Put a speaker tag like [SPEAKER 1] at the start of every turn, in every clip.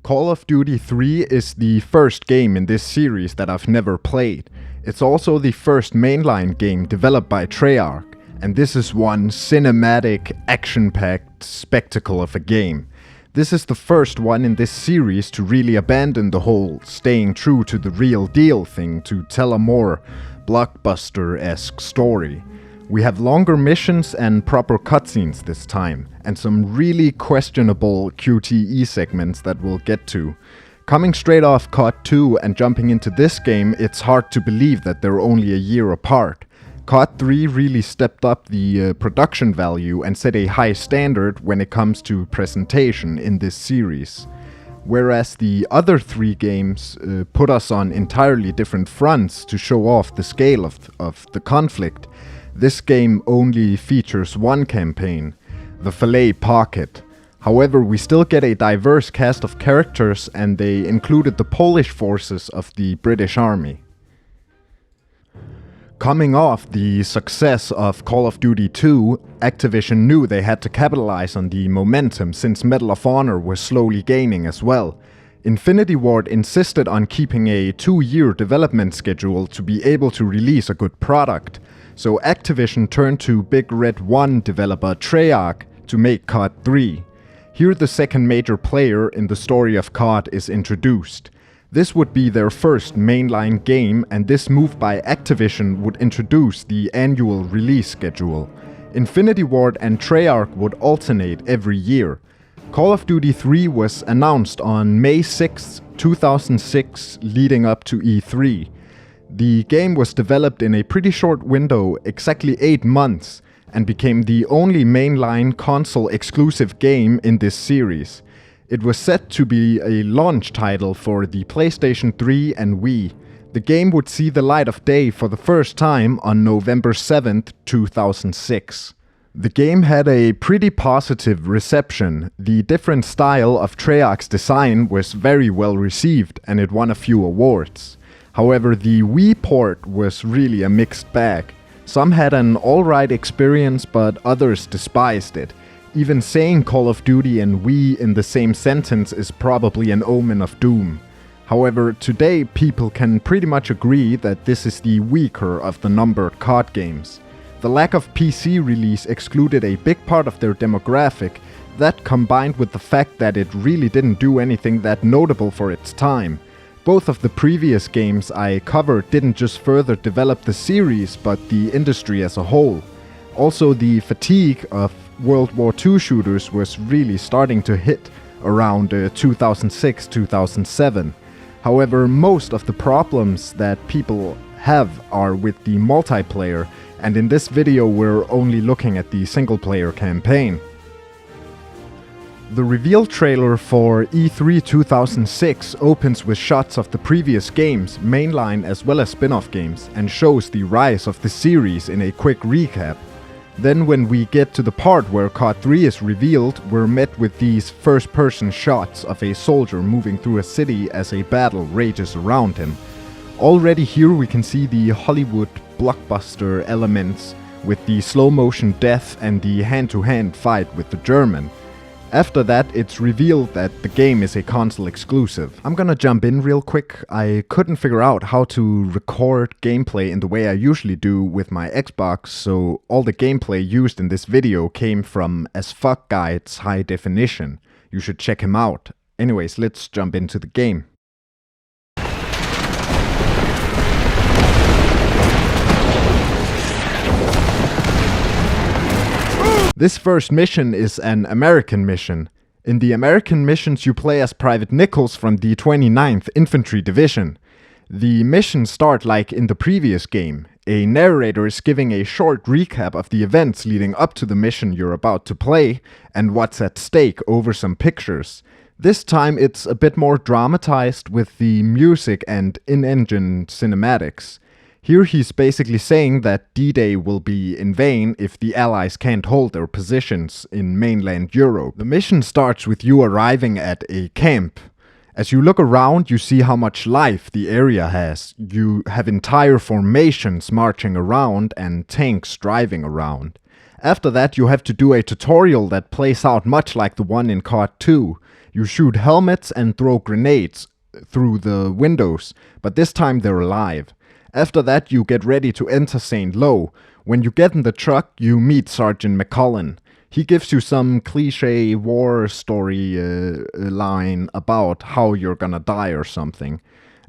[SPEAKER 1] Call of Duty 3 is the first game in this series that I've never played. It's also the first mainline game developed by Treyarch, and this is one cinematic, action-packed spectacle of a game. This is the first one in this series to really abandon the whole staying true to the real deal thing to tell a more blockbuster-esque story. We have longer missions and proper cutscenes this time, and some really questionable QTE segments that we'll get to. Coming straight off COD 2 and jumping into this game, it's hard to believe that they're only a year apart. COD 3 really stepped up the production value and set a high standard when it comes to presentation in this series. Whereas the other three games put us on entirely different fronts to show off the scale of the conflict, this game only features one campaign, the Filet Pocket. However, we still get a diverse cast of characters, and they included the Polish forces of the British Army. Coming off the success of Call of Duty 2, Activision knew they had to capitalize on the momentum since Medal of Honor was slowly gaining as well. Infinity Ward insisted on keeping a 2-year development schedule to be able to release a good product, so Activision turned to Big Red 1 developer Treyarch to make COD 3. Here the second major player in the story of COD is introduced. This would be their first mainline game, and this move by Activision would introduce the annual release schedule. Infinity Ward and Treyarch would alternate every year. Call of Duty 3 was announced on May 6, 2006, leading up to E3. The game was developed in a pretty short window, exactly 8 months, and became the only mainline console-exclusive game in this series. It was set to be a launch title for the PlayStation 3 and Wii. The game would see the light of day for the first time on November 7th, 2006. The game had a pretty positive reception. The different style of Treyarch's design was very well received, and it won a few awards. However, the Wii port was really a mixed bag. Some had an alright experience, but others despised it. Even saying Call of Duty and Wii in the same sentence is probably an omen of doom. However, today people can pretty much agree that this is the weaker of the numbered COD games. The lack of PC release excluded a big part of their demographic, that combined with the fact that it really didn't do anything that notable for its time. Both of the previous games I covered didn't just further develop the series, but the industry as a whole. Also, the fatigue of World War II shooters was really starting to hit around 2006-2007. However, most of the problems that people have are with the multiplayer, and in this video we're only looking at the single-player campaign. The reveal trailer for E3 2006 opens with shots of the previous games, mainline as well as spin-off games, and shows the rise of the series in a quick recap. Then when we get to the part where COD 3 is revealed, we're met with these first-person shots of a soldier moving through a city as a battle rages around him. Already here we can see the Hollywood blockbuster elements with the slow-motion death and the hand-to-hand fight with the German. After that, it's revealed that the game is a console exclusive. I'm gonna jump in real quick. I couldn't figure out how to record gameplay in the way I usually do with my Xbox, so all the gameplay used in this video came from As Fuck Guide's high definition. You should check him out. Anyways, let's jump into the game. This first mission is an American mission. In the American missions you play as Private Nichols from the 29th Infantry Division. The missions start like in the previous game. A narrator is giving a short recap of the events leading up to the mission you're about to play, and what's at stake over some pictures. This time it's a bit more dramatized with the music and in-engine cinematics. Here he's basically saying that D-Day will be in vain if the Allies can't hold their positions in mainland Europe. The mission starts with you arriving at a camp. As you look around, you see how much life the area has. You have entire formations marching around and tanks driving around. After that, you have to do a tutorial that plays out much like the one in COD 2. You shoot helmets and throw grenades through the windows, but this time they're alive. After that, you get ready to enter St. Lo. When you get in the truck, you meet Sergeant McCullen. He gives you some cliche war story line about how you're gonna die or something.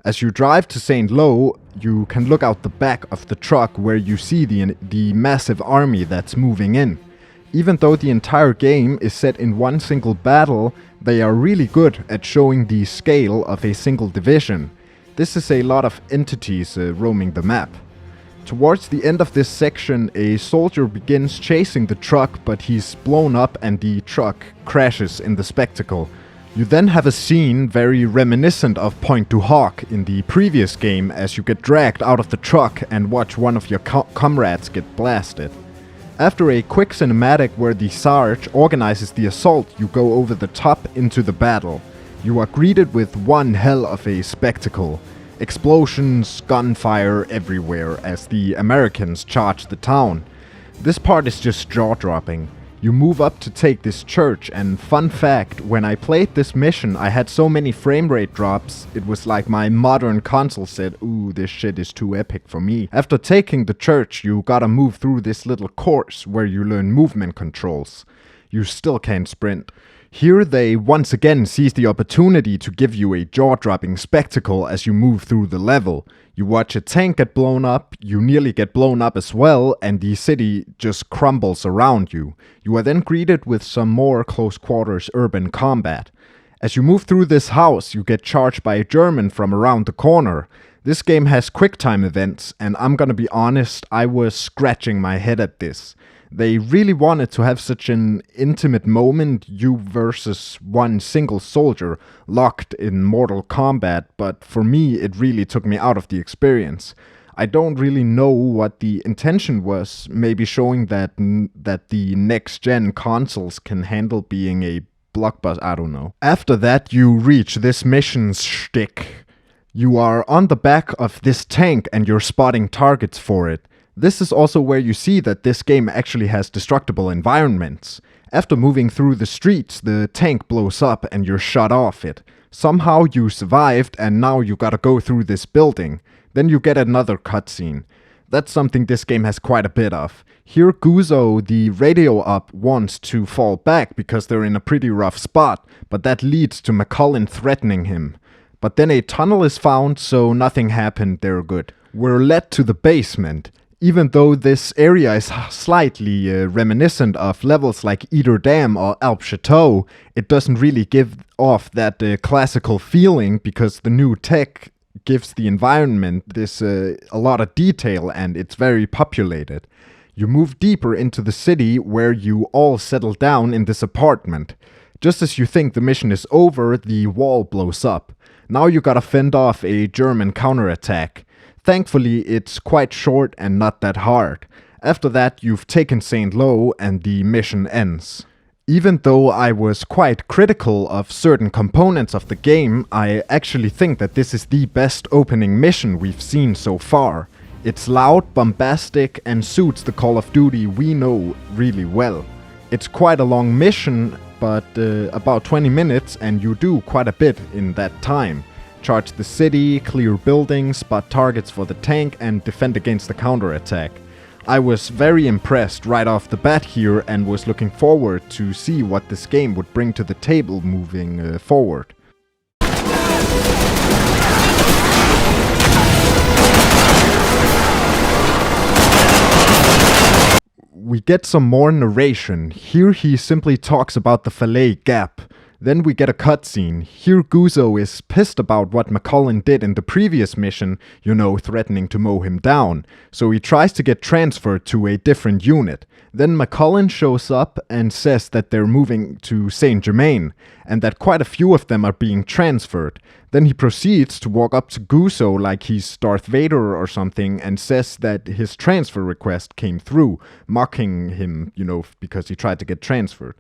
[SPEAKER 1] As you drive to St. Lo, you can look out the back of the truck where you see the massive army that's moving in. Even though the entire game is set in one single battle, they are really good at showing the scale of a single division. This is a lot of entities roaming the map. Towards the end of this section, a soldier begins chasing the truck, but he's blown up and the truck crashes in the spectacle. You then have a scene very reminiscent of Point to Hawk in the previous game, as you get dragged out of the truck and watch one of your comrades get blasted. After a quick cinematic where the Sarge organizes the assault, you go over the top into the battle. You are greeted with one hell of a spectacle. Explosions, gunfire everywhere as the Americans charge the town. This part is just jaw-dropping. You move up to take this church, and fun fact, when I played this mission I had so many frame rate drops, it was like my modern console said, ooh, this shit is too epic for me. After taking the church, you gotta move through this little course where you learn movement controls. You still can't sprint. Here they once again seize the opportunity to give you a jaw-dropping spectacle as you move through the level. You watch a tank get blown up, you nearly get blown up as well, and the city just crumbles around you. You are then greeted with some more close-quarters urban combat. As you move through this house, you get charged by a German from around the corner. This game has quick-time events, and I'm gonna be honest, I was scratching my head at this. They really wanted to have such an intimate moment, you versus one single soldier locked in Mortal Kombat, but for me it really took me out of the experience. I don't really know what the intention was, maybe showing that the next-gen consoles can handle being a blockbuster, I don't know. After that you reach this mission's shtick. You are on the back of this tank and you're spotting targets for it. This is also where you see that this game actually has destructible environments. After moving through the streets, the tank blows up and you're shot off it. Somehow you survived and now you gotta go through this building. Then you get another cutscene. That's something this game has quite a bit of. Here Guzzo, the radio op, wants to fall back because they're in a pretty rough spot, but that leads to McCullen threatening him. But then a tunnel is found, so nothing happened, they're good. We're led to the basement. Even though this area is slightly reminiscent of levels like Eater Dam or Alp Chateau, it doesn't really give off that classical feeling because the new tech gives the environment this a lot of detail and it's very populated. You move deeper into the city where you all settle down in this apartment. Just as you think the mission is over, the wall blows up. Now you gotta fend off a German counterattack. Thankfully, it's quite short and not that hard. After that, you've taken St. Lo and the mission ends. Even though I was quite critical of certain components of the game, I actually think that this is the best opening mission we've seen so far. It's loud, bombastic, and suits the Call of Duty we know really well. It's quite a long mission, but about 20 minutes, and you do quite a bit in that time. Charge the city, clear buildings, spot targets for the tank, and defend against the counterattack. I was very impressed right off the bat here and was looking forward to see what this game would bring to the table moving forward. We get some more narration. Here he simply talks about the Falais Gap. Then we get a cutscene. Here Guzzo is pissed about what McCullen did in the previous mission, threatening to mow him down. So he tries to get transferred to a different unit. Then McCullen shows up and says that they're moving to Saint Germain, and that quite a few of them are being transferred. Then he proceeds to walk up to Guzzo like he's Darth Vader or something and says that his transfer request came through, mocking him, because he tried to get transferred.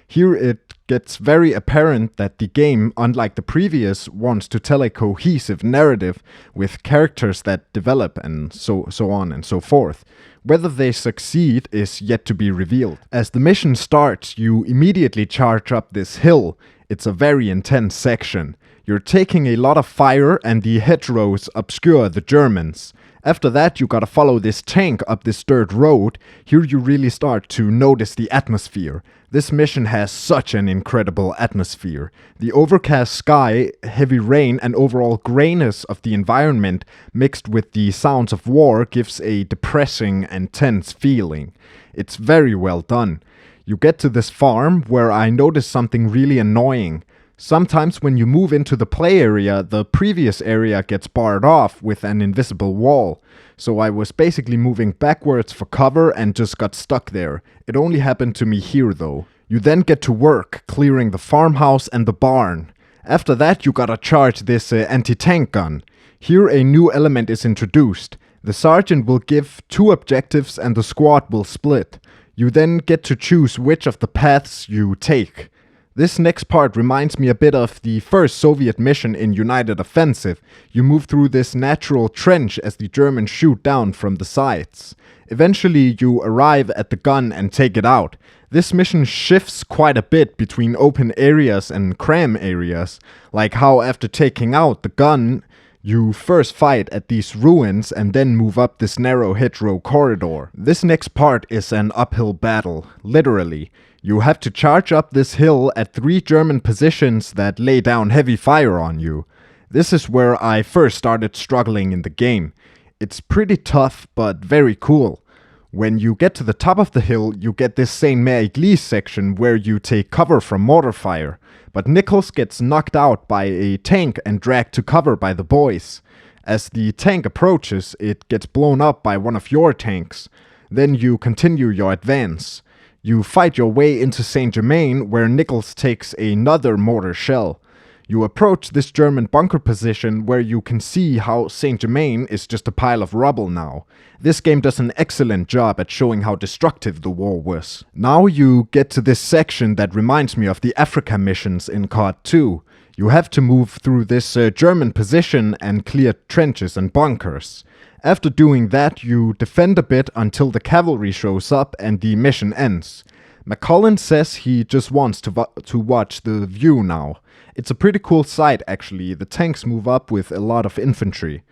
[SPEAKER 1] Here it gets very apparent that the game, unlike the previous, wants to tell a cohesive narrative with characters that develop and so on and so forth. Whether they succeed is yet to be revealed. As the mission starts, you immediately charge up this hill. It's a very intense section. You're taking a lot of fire and the hedgerows obscure the Germans. After that, you gotta follow this tank up this dirt road. Here you really start to notice the atmosphere. This mission has such an incredible atmosphere. The overcast sky, heavy rain, and overall grayness of the environment mixed with the sounds of war gives a depressing and tense feeling. It's very well done. You get to this farm where I notice something really annoying. Sometimes when you move into the play area, the previous area gets barred off with an invisible wall. So I was basically moving backwards for cover and just got stuck there. It only happened to me here though. You then get to work, clearing the farmhouse and the barn. After that you gotta charge this anti-tank gun. Here a new element is introduced. The sergeant will give 2 objectives and the squad will split. You then get to choose which of the paths you take. This next part reminds me a bit of the first Soviet mission in United Offensive. You move through this natural trench as the Germans shoot down from the sides. Eventually you arrive at the gun and take it out. This mission shifts quite a bit between open areas and cram areas, like how after taking out the gun, you first fight at these ruins and then move up this narrow hedgerow corridor. This next part is an uphill battle, literally. You have to charge up this hill at 3 German positions that lay down heavy fire on you. This is where I first started struggling in the game. It's pretty tough, but very cool. When you get to the top of the hill, you get this St. Mary section where you take cover from mortar fire. But Nichols gets knocked out by a tank and dragged to cover by the boys. As the tank approaches, it gets blown up by one of your tanks. Then you continue your advance. You fight your way into Saint Germain, where Nichols takes another mortar shell. You approach this German bunker position where you can see how Saint Germain is just a pile of rubble now. This game does an excellent job at showing how destructive the war was. Now you get to this section that reminds me of the Africa missions in COD 2. You have to move through this German position and clear trenches and bunkers. After doing that, you defend a bit until the cavalry shows up and the mission ends. McCullen says he just wants to watch the view now. It's a pretty cool sight actually. The tanks move up with a lot of infantry.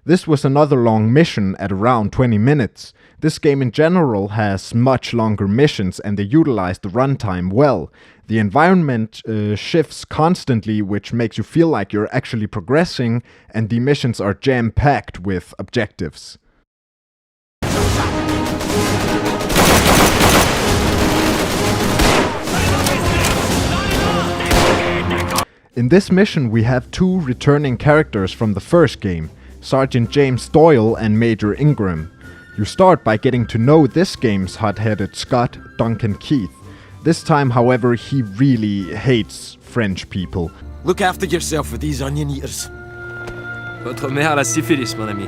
[SPEAKER 1] This was another long mission at around 20 minutes. This game in general has much longer missions and they utilize the runtime well. The environment shifts constantly, which makes you feel like you're actually progressing, and the missions are jam-packed with objectives. In this mission we have 2 returning characters from the first game, Sergeant James Doyle and Major Ingram. You start by getting to know this game's hot-headed Scot, Duncan Keith. This time, however, he really hates French people.
[SPEAKER 2] Look after yourself with these onion eaters. Votre mère la syphilis, mon ami.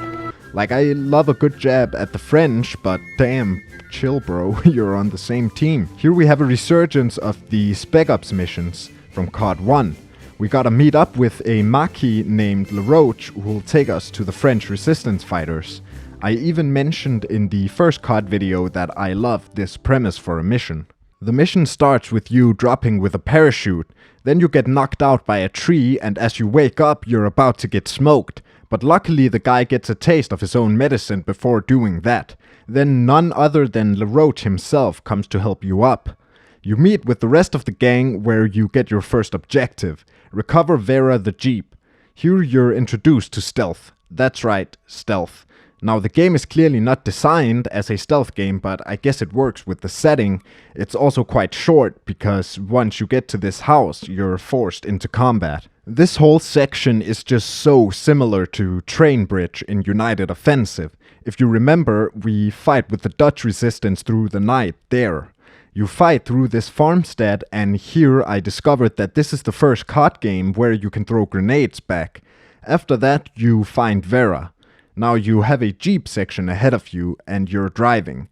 [SPEAKER 1] Like, I love a good jab at the French, but damn, chill bro, you're on the same team. Here we have a resurgence of the Spec Ops missions from COD 1. We gotta meet up with a Maquis named LaRoche who will take us to the French resistance fighters. I even mentioned in the first COD video that I loved this premise for a mission. The mission starts with you dropping with a parachute, then you get knocked out by a tree, and as you wake up you're about to get smoked. But luckily the guy gets a taste of his own medicine before doing that. Then none other than LaRoche himself comes to help you up. You meet with the rest of the gang where you get your first objective. Recover Vera the Jeep. Here you're introduced to stealth. That's right, stealth. Now the game is clearly not designed as a stealth game, but I guess it works with the setting. It's also quite short because once you get to this house, you're forced into combat. This whole section is just so similar to Train Bridge in United Offensive. If you remember, we fight with the Dutch resistance through the night there. You fight through this farmstead, and here I discovered that this is the first COD game where you can throw grenades back. After that you find Vera. Now you have a jeep section ahead of you and you're driving.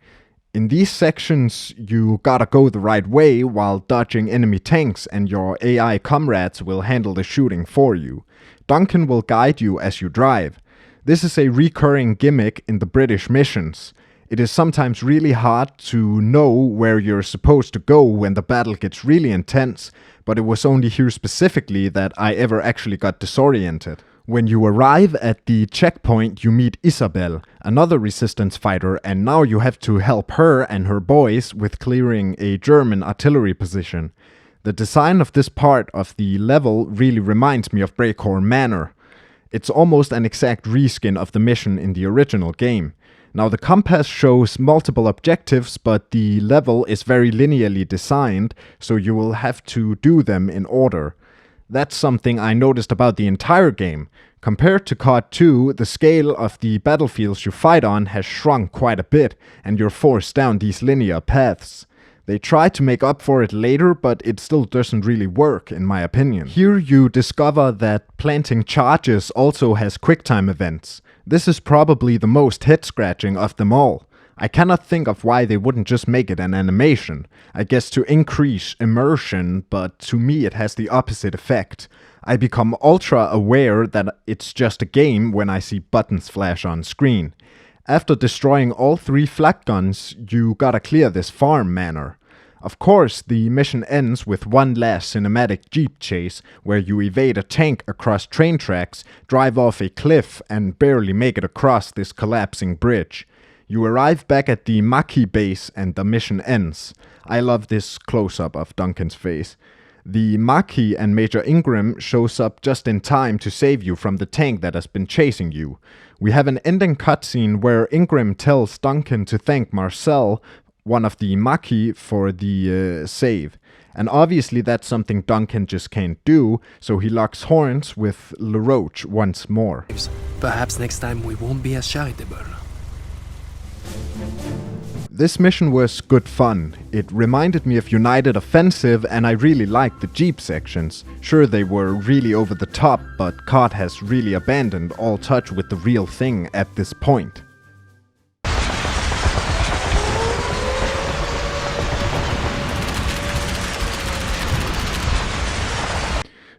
[SPEAKER 1] In these sections you gotta go the right way while dodging enemy tanks, and your AI comrades will handle the shooting for you. Duncan will guide you as you drive. This is a recurring gimmick in the British missions. It is sometimes really hard to know where you're supposed to go when the battle gets really intense, but it was only here specifically that I ever actually got disoriented. When you arrive at the checkpoint, you meet Isabel, another resistance fighter, and now you have to help her and her boys with clearing a German artillery position. The design of this part of the level really reminds me of Breakhorn Manor. It's almost an exact reskin of the mission in the original game. Now the compass shows multiple objectives, but the level is very linearly designed, so you will have to do them in order. That's something I noticed about the entire game. Compared to COD 2, the scale of the battlefields you fight on has shrunk quite a bit, and you're forced down these linear paths. They try to make up for it later, but it still doesn't really work, in my opinion. Here you discover that planting charges also has quicktime events. This is probably the most head-scratching of them all. I cannot think of why they wouldn't just make it an animation. I guess to increase immersion, but to me it has the opposite effect. I become ultra aware that it's just a game when I see buttons flash on screen. After destroying all 3 flak guns, you gotta clear this farm manor. Of course, the mission ends with one last cinematic jeep chase, where you evade a tank across train tracks, drive off a cliff, and barely make it across this collapsing bridge. You arrive back at the Maki base and the mission ends. I love this close-up of Duncan's face. The Maki and Major Ingram shows up just in time to save you from the tank that has been chasing you. We have an ending cutscene where Ingram tells Duncan to thank Marcel, one of the Maki, for the save. And obviously that's something Duncan just can't do, so he locks horns with LaRoche once more.
[SPEAKER 2] Perhaps next time we won't be as charitable.
[SPEAKER 1] This mission was good fun. It reminded me of United Offensive, and I really liked the Jeep sections. Sure, they were really over the top, but COD has really abandoned all touch with the real thing at this point.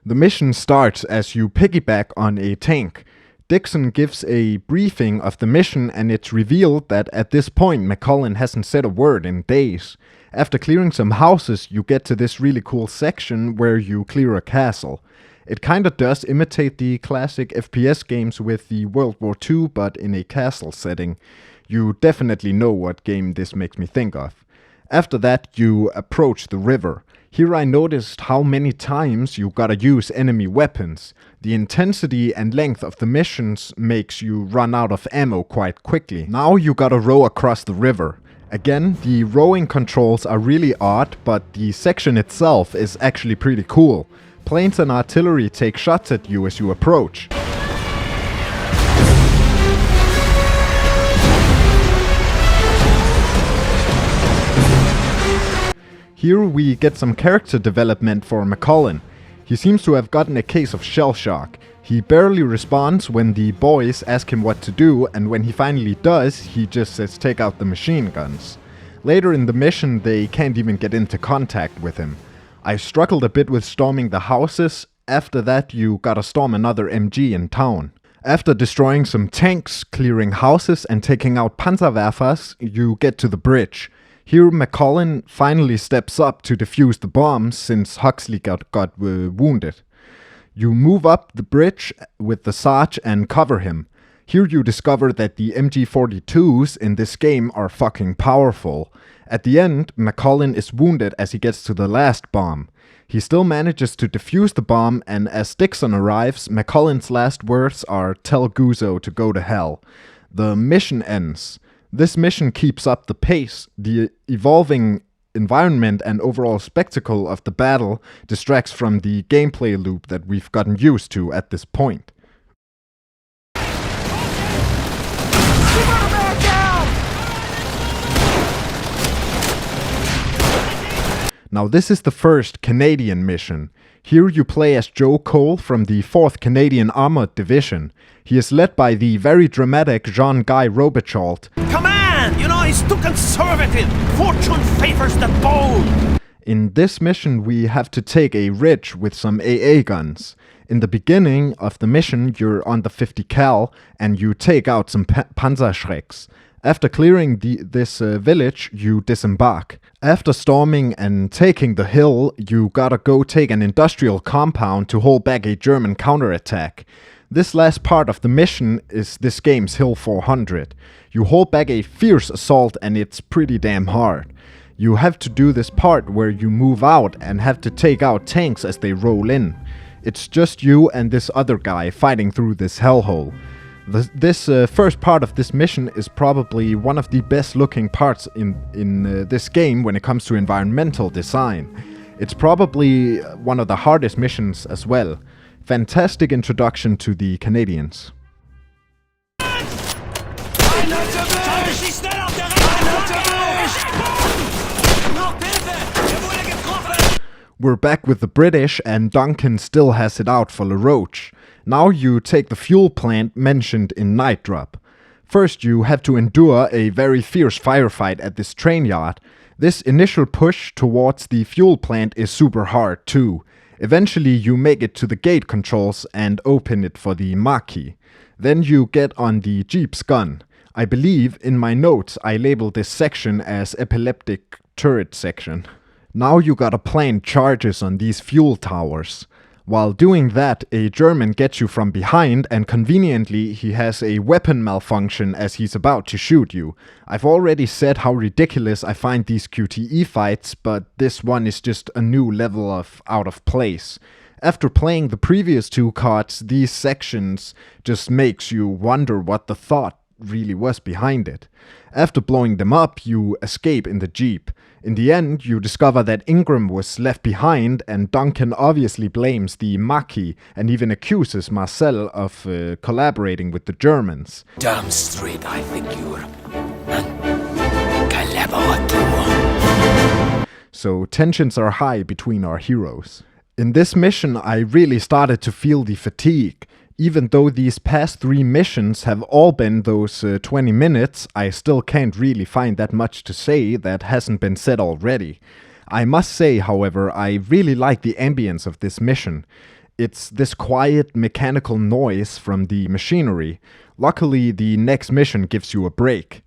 [SPEAKER 1] The mission starts as you piggyback on a tank. Dixon gives a briefing of the mission, and it's revealed that at this point McCullen hasn't said a word in days. After clearing some houses, you get to this really cool section where you clear a castle. It kinda does imitate the classic FPS games with the World War II, but in a castle setting. You definitely know what game this makes me think of. After that, you approach the river. Here I noticed how many times you gotta use enemy weapons. The intensity and length of the missions makes you run out of ammo quite quickly. Now you gotta row across the river. Again, the rowing controls are really odd, but the section itself is actually pretty cool. Planes and artillery take shots at you as you approach. Here we get some character development for McCullen. He seems to have gotten a case of shell shock. He barely responds when the boys ask him what to do, and when he finally does, he just says take out the machine guns. Later in the mission, they can't even get into contact with him. I struggled a bit with storming the houses. After that, you gotta storm another MG in town. After destroying some tanks, clearing houses, and taking out Panzerwerfers, you get to the bridge. Here McCullen finally steps up to defuse the bombs since Huxley got wounded. You move up the bridge with the Sarge and cover him. Here you discover that the MG42s in this game are fucking powerful. At the end, McCullen is wounded as he gets to the last bomb. He still manages to defuse the bomb, and as Dixon arrives, McCullen's last words are "tell Guzzo to go to hell." The mission ends. This mission keeps up the pace. The evolving environment and overall spectacle of the battle distracts from the gameplay loop that we've gotten used to at this point. Now this is the first Canadian mission. Here you play as Joe Cole from the 4th Canadian Armored Division. He is led by the very dramatic Jean-Guy Robichaud.
[SPEAKER 3] Command! You know, he's too conservative. Fortune favors the bold.
[SPEAKER 1] In this mission we have to take a ridge with some AA guns. In the beginning of the mission you're on the 50 cal and you take out some Panzerschrecks. After clearing this village, you disembark. After storming and taking the hill, you gotta go take an industrial compound to hold back a German counterattack. This last part of the mission is this game's Hill 400. You hold back a fierce assault and it's pretty damn hard. You have to do this part where you move out and have to take out tanks as they roll in. It's just you and this other guy fighting through this hellhole. This first part of this mission is probably one of the best looking parts in this game when it comes to environmental design. It's probably one of the hardest missions as well. Fantastic introduction to the Canadians. We're back with the British and Duncan still has it out for LaRoche. Now you take the fuel plant mentioned in Night Drop. First you have to endure a very fierce firefight at this train yard. This initial push towards the fuel plant is super hard too. Eventually you make it to the gate controls and open it for the marquee. Then you get on the Jeep's gun. I believe in my notes I labeled this section as epileptic turret section. Now you gotta plant charges on these fuel towers. While doing that, a German gets you from behind and conveniently he has a weapon malfunction as he's about to shoot you. I've already said how ridiculous I find these QTE fights, but this one is just a new level of out of place. After playing the previous two cards, these sections just makes you wonder what the thought really was behind it. After blowing them up, you escape in the Jeep. In the end, you discover that Ingram was left behind and Duncan obviously blames the Maquis and even accuses Marcel of collaborating with the Germans.
[SPEAKER 2] Damn straight, I think you're an collaborator.
[SPEAKER 1] So tensions are high between our heroes. In this mission, I really started to feel the fatigue. Even though these past 3 missions have all been those 20 minutes, I still can't really find that much to say that hasn't been said already. I must say, however, I really like the ambience of this mission. It's this quiet mechanical noise from the machinery. Luckily, the next mission gives you a break.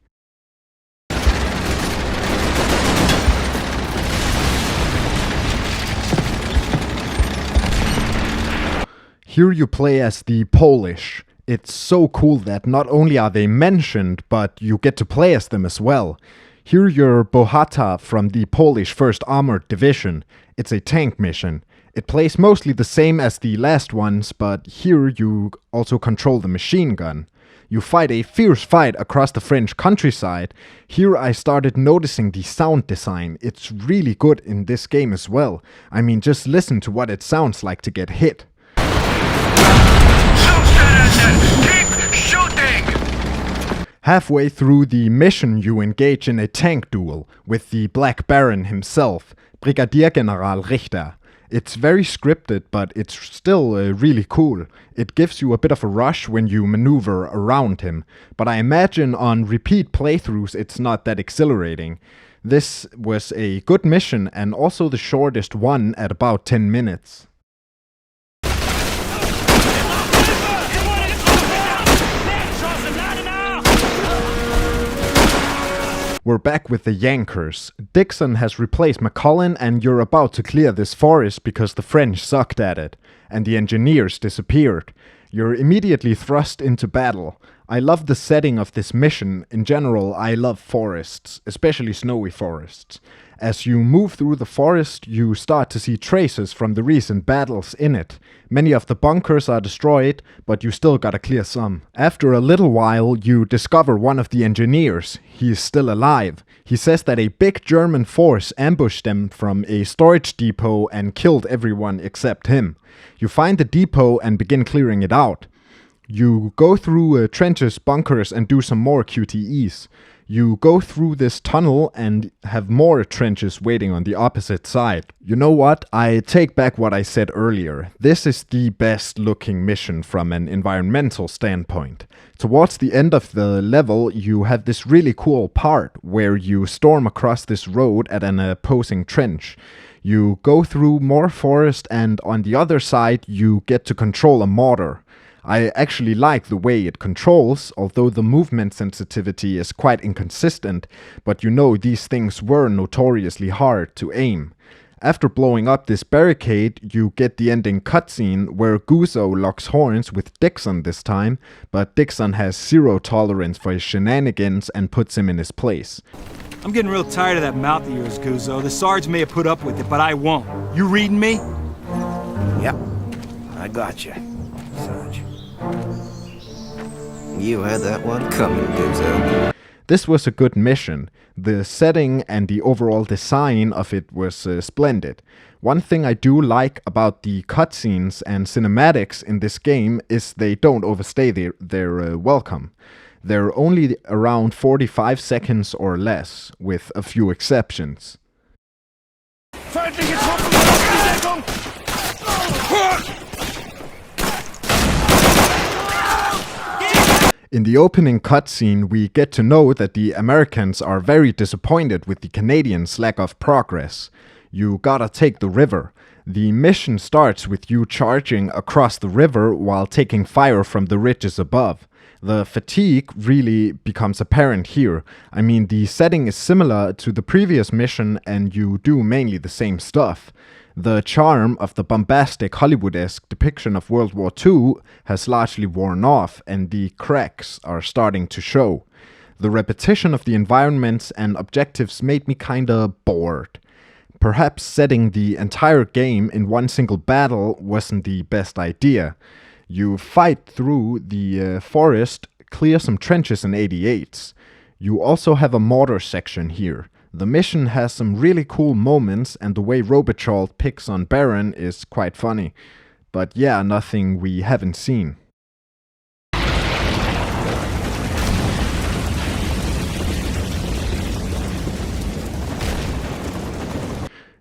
[SPEAKER 1] Here you play as the Polish. It's so cool that not only are they mentioned, but you get to play as them as well. Here you're Bohata from the Polish 1st Armored Division. It's a tank mission. It plays mostly the same as the last ones, but here you also control the machine gun. You fight a fierce fight across the French countryside. Here I started noticing the sound design. It's really good in this game as well. I mean, just listen to what it sounds like to get hit.
[SPEAKER 3] Keep shooting!
[SPEAKER 1] Halfway through the mission you engage in a tank duel with the Black Baron himself, Brigadier General Richter. It's very scripted, but it's still really cool. It gives you a bit of a rush when you maneuver around him, but I imagine on repeat playthroughs it's not that exhilarating. This was a good mission and also the shortest one at about 10 minutes. We're back with the Yankers. Dixon has replaced McCullen and you're about to clear this forest because the French sucked at it, and the engineers disappeared. You're immediately thrust into battle. I love the setting of this mission. In general, I love forests, especially snowy forests. As you move through the forest, you start to see traces from the recent battles in it. Many of the bunkers are destroyed, but you still gotta clear some. After a little while, you discover one of the engineers. He is still alive. He says that a big German force ambushed them from a storage depot and killed everyone except him. You find the depot and begin clearing it out. You go through trenches, bunkers, and do some more QTEs. You go through this tunnel and have more trenches waiting on the opposite side. You know what? I take back what I said earlier. This is the best looking mission from an environmental standpoint. Towards the end of the level, you have this really cool part where you storm across this road at an opposing trench. You go through more forest and on the other side you get to control a mortar. I actually like the way it controls, although the movement sensitivity is quite inconsistent, but you know these things were notoriously hard to aim. After blowing up this barricade, you get the ending cutscene where Guzzo locks horns with Dixon this time, but Dixon has zero tolerance for his shenanigans and puts him in his place.
[SPEAKER 4] I'm getting real tired of that mouth of yours, Guzzo. The Sarge may have put up with it, but I won't. You reading me?
[SPEAKER 5] Yep. I got you, Sarge. You had that one coming, Guzzo.
[SPEAKER 1] This was a good mission. The setting and the overall design of it was splendid. One thing I do like about the cutscenes and cinematics in this game is they don't overstay their welcome. They're only around 45 seconds or less, with a few exceptions. In the opening cutscene, we get to know that the Americans are very disappointed with the Canadians' lack of progress. You gotta take the river. The mission starts with you charging across the river while taking fire from the ridges above. The fatigue really becomes apparent here. I mean, the setting is similar to the previous mission and you do mainly the same stuff. The charm of the bombastic Hollywood-esque depiction of World War II has largely worn off and the cracks are starting to show. The repetition of the environments and objectives made me kinda bored. Perhaps setting the entire game in one single battle wasn't the best idea. You fight through the forest, clear some trenches and 88s. You also have a mortar section here. The mission has some really cool moments and the way Robichaud picks on Baron is quite funny. But yeah, nothing we haven't seen.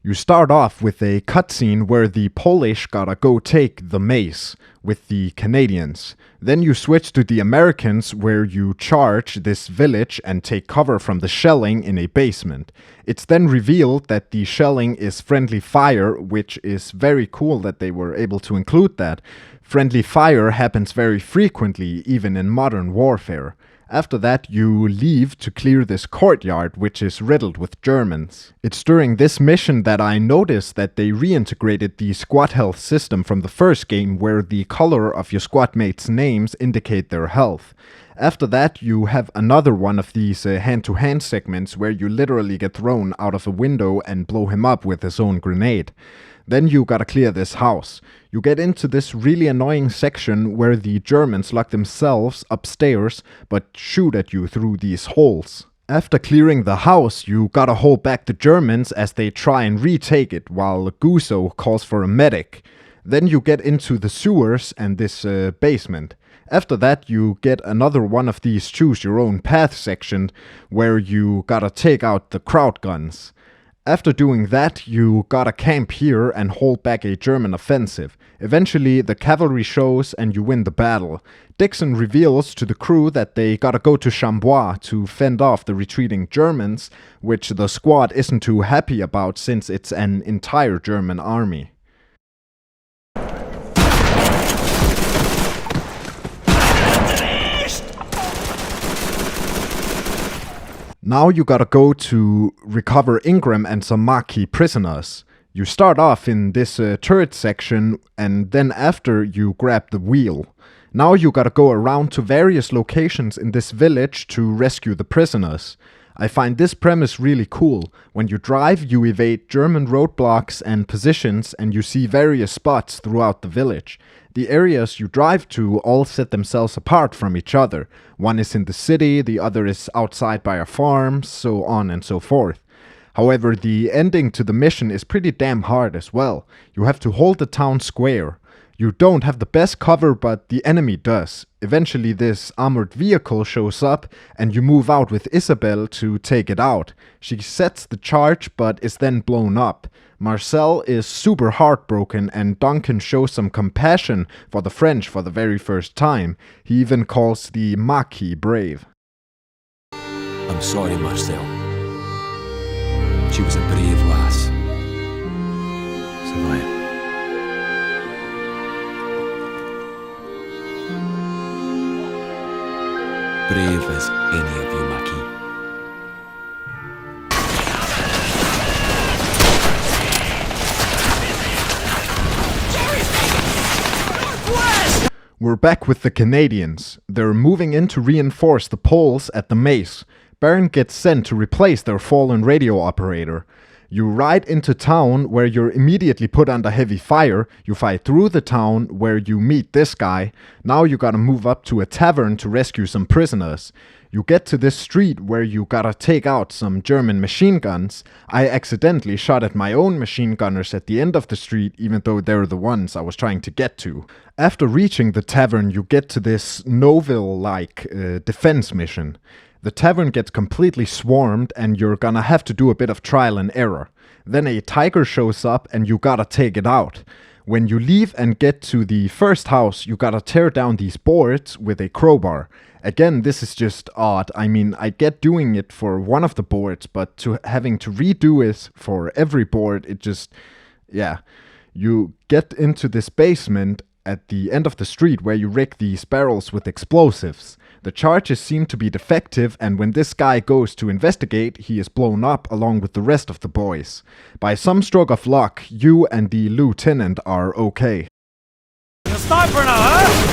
[SPEAKER 1] You start off with a cutscene where the Polish gotta go take the maze with the Canadians. Then you switch to the Americans where you charge this village and take cover from the shelling in a basement. It's then revealed that the shelling is friendly fire, which is very cool that they were able to include that. Friendly fire happens very frequently, even in modern warfare. After that, you leave to clear this courtyard, which is riddled with Germans. It's during this mission that I noticed that they reintegrated the squad health system from the first game, where the color of your squad mates' names indicate their health. After that, you have another one of these hand-to-hand segments where you literally get thrown out of a window and blow him up with his own grenade. Then you gotta clear this house. You get into this really annoying section where the Germans lock themselves upstairs but shoot at you through these holes. After clearing the house, you gotta hold back the Germans as they try and retake it while Guzzo calls for a medic. Then you get into the sewers and this basement. After that, you get another one of these choose your own path section where you gotta take out the kraut guns. After doing that, you gotta camp here and hold back a German offensive. Eventually, the cavalry shows and you win the battle. Dixon reveals to the crew that they gotta go to Chambois to fend off the retreating Germans, which the squad isn't too happy about since it's an entire German army. Now you gotta go to recover Ingram and some Marquis prisoners. You start off in this turret section and then after you grab the wheel. Now you gotta go around to various locations in this village to rescue the prisoners. I find this premise really cool. When you drive, you evade German roadblocks and positions and you see various spots throughout the village. The areas you drive to all set themselves apart from each other. One is in the city, the other is outside by a farm, so on and so forth. However, the ending to the mission is pretty damn hard as well. You have to hold the town square. You don't have the best cover, but the enemy does. Eventually this armored vehicle shows up and you move out with Isabel to take it out. She sets the charge but is then blown up. Marcel is super heartbroken and Duncan shows some compassion for the French for the very first time. He even calls the Marquis brave.
[SPEAKER 2] I'm sorry, Marcel. She was a brave lass. So I am. brave as any of you, Mackie.
[SPEAKER 1] We're back with the Canadians. They're moving in to reinforce the poles at the maze. Baron gets sent to replace their fallen radio operator. You ride into town where you're immediately put under heavy fire. You fight through the town where you meet this guy. Now you gotta move up to a tavern to rescue some prisoners. You get to this street where you gotta take out some German machine guns. I accidentally shot at my own machine gunners at the end of the street, even though they're the ones I was trying to get to. After reaching the tavern, you get to this Noville-like defense mission. The tavern gets completely swarmed and you're gonna have to do a bit of trial and error. Then a tiger shows up and you gotta take it out. When you leave and get to the first house, you gotta tear down these boards with a crowbar. Again, this is just odd. I mean, I get doing it for one of the boards, but having to redo it for every board, it just, yeah. You get into this basement at the end of the street where you rig these barrels with explosives. The charges seem to be defective, and when this guy goes to investigate, he is blown up along with the rest of the boys. By some stroke of luck, you and the lieutenant are okay.
[SPEAKER 3] The sniper now, huh?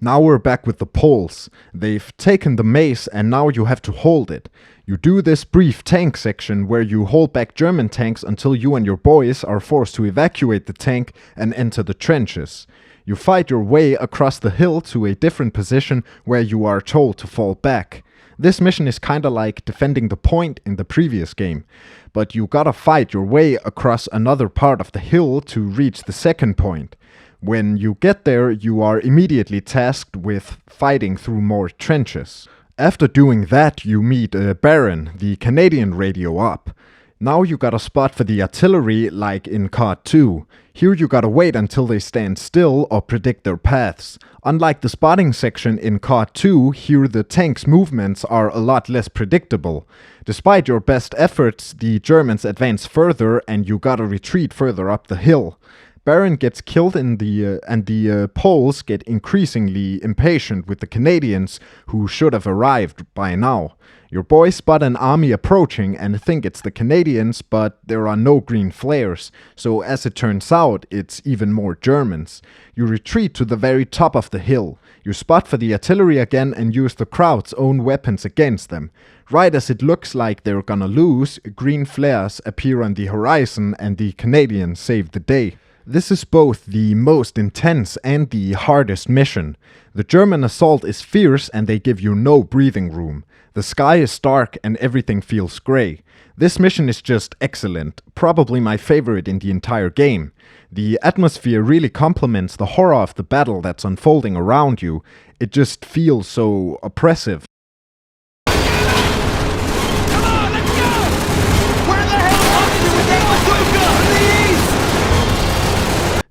[SPEAKER 1] Now we're back with the poles. They've taken the maze and now you have to hold it. You do this brief tank section where you hold back German tanks until you and your boys are forced to evacuate the tank and enter the trenches. You fight your way across the hill to a different position where you are told to fall back. This mission is kinda like defending the point in the previous game, but you gotta fight your way across another part of the hill to reach the second point. When you get there, you are immediately tasked with fighting through more trenches. After doing that, you meet Baron, the Canadian radio op. Now you got a spot for the artillery like in COD 2. Here you gotta wait until they stand still or predict their paths. Unlike the spotting section in COD 2, here the tank's movements are a lot less predictable. Despite your best efforts, the Germans advance further and you gotta retreat further up the hill. Baron gets killed and the Poles get increasingly impatient with the Canadians who should have arrived by now. Your boys spot an army approaching and think it's the Canadians, but there are no green flares, so as it turns out, it's even more Germans. You retreat to the very top of the hill. You spot for the artillery again and use the crowd's own weapons against them. Right as it looks like they're gonna lose, green flares appear on the horizon and the Canadians save the day. This is both the most intense and the hardest mission. The German assault is fierce and they give you no breathing room. The sky is dark and everything feels grey. This mission is just excellent, probably my favorite in the entire game. The atmosphere really complements the horror of the battle that's unfolding around you. It just feels so oppressive.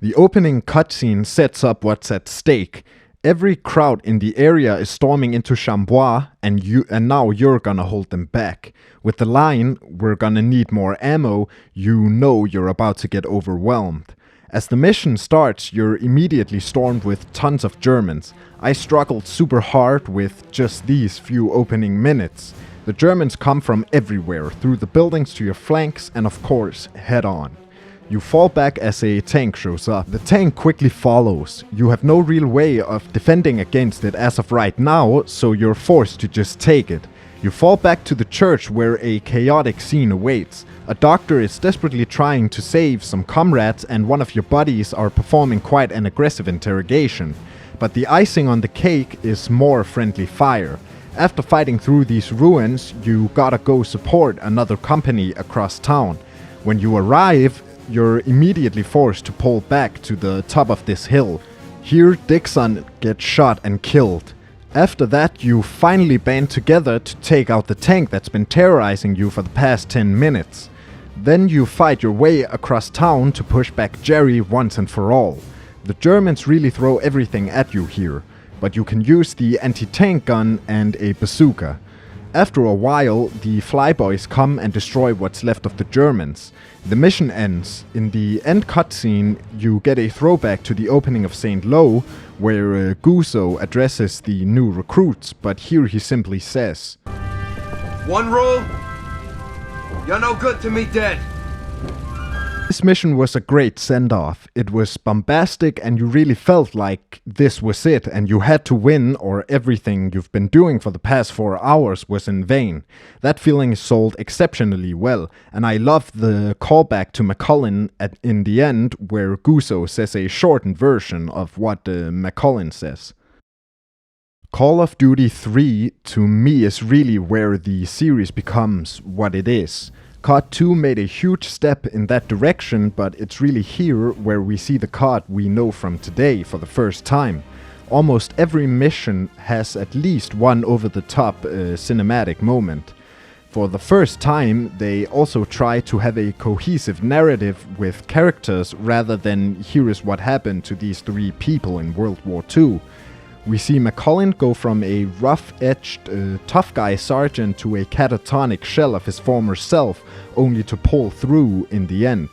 [SPEAKER 1] The opening cutscene sets up what's at stake. Every crowd in the area is storming into Chambois, and now you're gonna hold them back. With the line, "We're gonna need more ammo," you know you're about to get overwhelmed. As the mission starts, you're immediately stormed with tons of Germans. I struggled super hard with just these few opening minutes. The Germans come from everywhere, through the buildings to your flanks, and of course, head on. You fall back as a tank shows up. The tank quickly follows. You have no real way of defending against it as of right now, so you're forced to just take it. You fall back to the church where a chaotic scene awaits. A doctor is desperately trying to save some comrades and one of your buddies are performing quite an aggressive interrogation. But the icing on the cake is more friendly fire. After fighting through these ruins, you gotta go support another company across town. When you arrive, you're immediately forced to pull back to the top of this hill. Here, Dixon gets shot and killed. After that, you finally band together to take out the tank that's been terrorizing you for the past 10 minutes. Then you fight your way across town to push back Jerry once and for all. The Germans really throw everything at you here, but you can use the anti-tank gun and a bazooka. After a while, the Flyboys come and destroy what's left of the Germans. The mission ends. In the end cutscene, you get a throwback to the opening of St. Lo, where Guzzo addresses the new recruits, but here he simply says,
[SPEAKER 6] "One rule, you're no good to me dead."
[SPEAKER 1] This mission was a great send-off. It was bombastic and you really felt like this was it and you had to win or everything you've been doing for the past 4 hours was in vain. That feeling is sold exceptionally well, and I love the callback to McCullin in the end where Guzzo says a shortened version of what McCullin says. Call of Duty 3 to me is really where the series becomes what it is. COD 2 made a huge step in that direction, but it's really here where we see the COD we know from today for the first time. Almost every mission has at least one over-the-top cinematic moment. For the first time, they also try to have a cohesive narrative with characters rather than here is what happened to these 3 people in World War II. We see McCullin go from a rough-edged, tough guy sergeant to a catatonic shell of his former self, only to pull through in the end.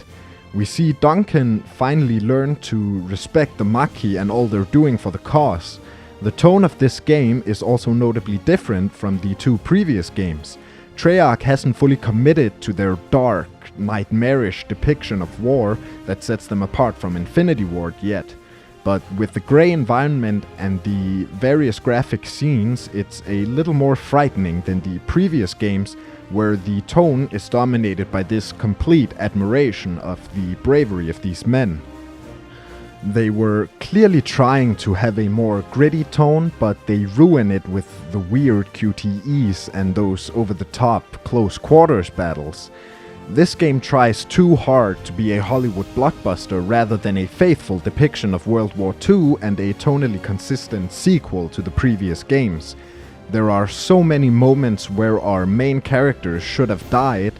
[SPEAKER 1] We see Duncan finally learn to respect the Maquis and all they're doing for the cause. The tone of this game is also notably different from the 2 previous games. Treyarch hasn't fully committed to their dark, nightmarish depiction of war that sets them apart from Infinity Ward yet. But with the grey environment and the various graphic scenes, it's a little more frightening than the previous games, where the tone is dominated by this complete admiration of the bravery of these men. They were clearly trying to have a more gritty tone, but they ruin it with the weird QTEs and those over-the-top close quarters battles. This game tries too hard to be a Hollywood blockbuster rather than a faithful depiction of World War II and a tonally consistent sequel to the previous games. There are so many moments where our main characters should have died.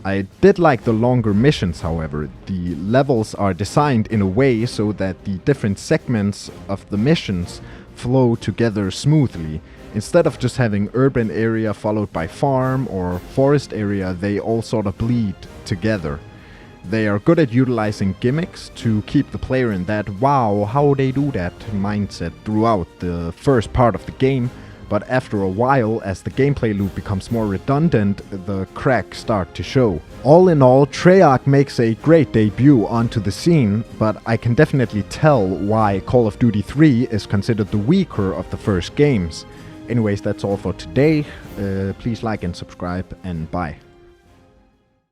[SPEAKER 1] I did like the longer missions, however. The levels are designed in a way so that the different segments of the missions flow together smoothly. Instead of just having urban area followed by farm or forest area, they all sort of bleed together. They are good at utilizing gimmicks to keep the player in that "wow, how they do that" mindset throughout the first part of the game, but after a while, as the gameplay loop becomes more redundant, the cracks start to show. All in all, Treyarch makes a great debut onto the scene, but I can definitely tell why Call of Duty 3 is considered the weaker of the first games. Anyways, that's all for today. Please like and subscribe, and bye.